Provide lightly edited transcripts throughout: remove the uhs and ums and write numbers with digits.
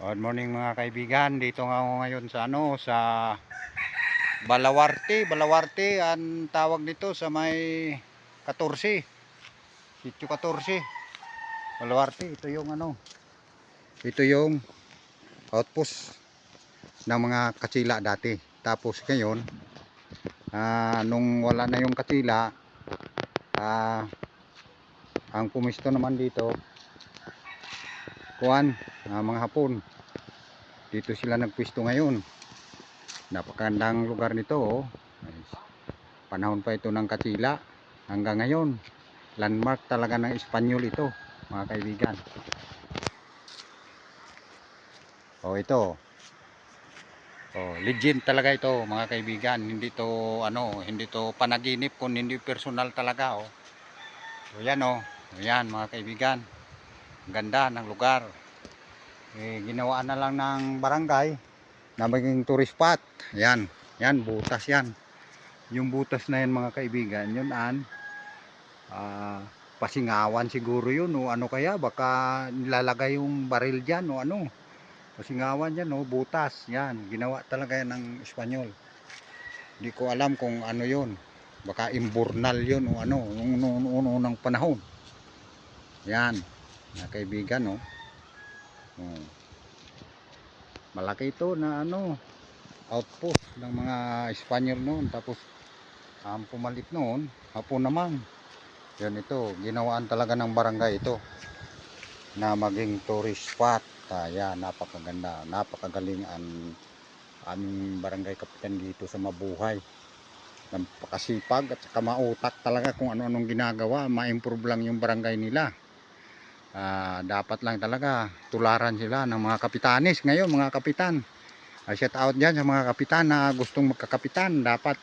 Good morning mga kaibigan. Dito nga ako ngayon sa sa Balawarte ang tawag nito sa may 14. Sitio 14. Balawarte, ito yung Ito yung outpost ng mga Katsila dati. Tapos ngayon, nung wala na yung Katsila, ang pumisto naman dito mga Hapon. Dito sila nagpwesto ngayon. Napakagandang lugar nito, oh. Panahon pa ito ng Katsila hanggang ngayon. Landmark talaga ng Espanyol ito, mga kaibigan. Oh, ito. Oh, legend talaga ito, mga kaibigan. Hindi to panaginip, kung hindi personal talaga, oh. So, yan, oh. Ayan, mga kaibigan. Ang ganda ng lugar. Ginawa na lang ng barangay na maging tourist spot. Yan, butas yan. Yung butas na yan, mga kaibigan, yun pasingawan siguro yun, o ano kaya, baka nilalagay yung baril dyan, o ano, pasingawan yan, o butas, yan, ginawa talaga yan ng Espanyol. Hindi ko alam kung ano yun, baka imburnal yun, o ano, nung unang panahon. Yan, mga kaibigan, o. Malaki ito na outpost ng mga Espanyol noon. Tapos ang pumalit noon, Hapon naman. Yan, ito, ginawaan talaga ng barangay ito na maging tourist spot. Yan, napakaganda, napakagaling ang aming barangay kapitan dito sa Mabuhay. Napakasipag at saka mautak talaga kung ano-anong ginagawa. Ma-improve lang yung barangay nila. Dapat lang talaga tularan sila ng mga kapitanis ngayon, mga kapitan. Shout out dyan sa mga kapitan na gustong magkakapitan. Dapat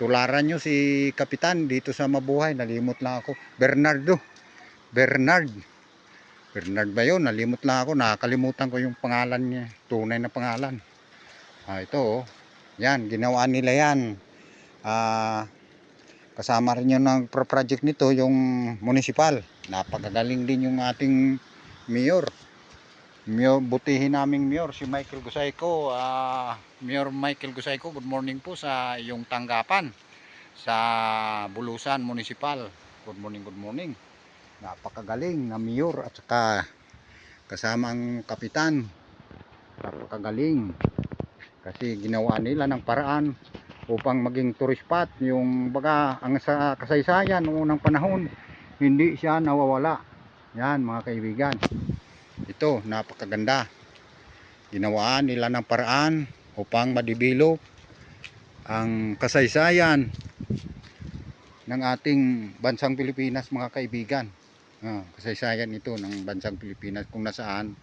tularan nyo si kapitan dito sa Mabuhay. Nalimot lang ako, Bernard ba yun? Nalimot lang ako, nakakalimutan ko yung pangalan niya, tunay na pangalan. Ito, oh. Yan, ginawa nila yan. Kasama rin yung nag-project nito, yung municipal. Napakagaling din yung ating mayor. Butihin naming mayor, si Michael Gusayko. Mayor Michael Gusayko, good morning po sa iyong tanggapan sa Bulusan Municipal. Good morning. Napakagaling na mayor at saka kasamang kapitan. Napakagaling. Kasi ginawa nila ng paraan upang maging tourist spot. Yung baga ang sa kasaysayan noong unang panahon, hindi siya nawawala. Yan, mga kaibigan, ito napakaganda. Ginawaan nila ng paraan upang ma-develop ang kasaysayan ng ating bansang Pilipinas, mga kaibigan. Kasaysayan ito ng bansang Pilipinas, kung nasaan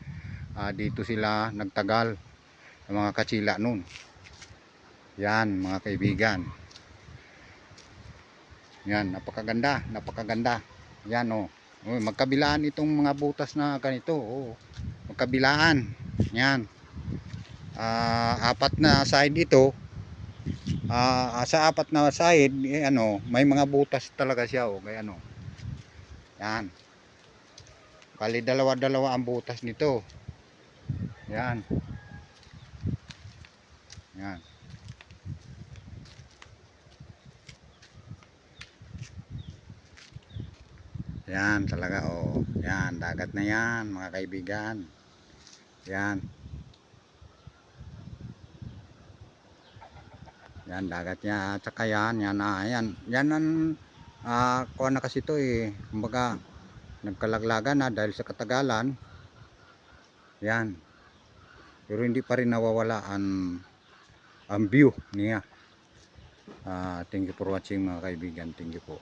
dito sila nagtagal ng mga Katsila noon. Yan, mga kaibigan. Yan, napakaganda. Yan, oh. Magkabilaan itong mga butas na ganito, oh. Magkabilaan. Yan. Apat na side ito. Sa apat na side, may mga butas talaga siya, oh. Kaya yan. Bali dalawa ang butas nito. Yan. Yan talaga, oh. Yan, dagat na yan, mga kaibigan. Yan. Yan, dagat niya. At saka yan ang kuha na kasi ito, kumbaga nagkalaglagan na dahil sa katagalan. Yan. Pero hindi pa rin nawawala ang view niya. Thank you for watching, mga kaibigan. Thank you po.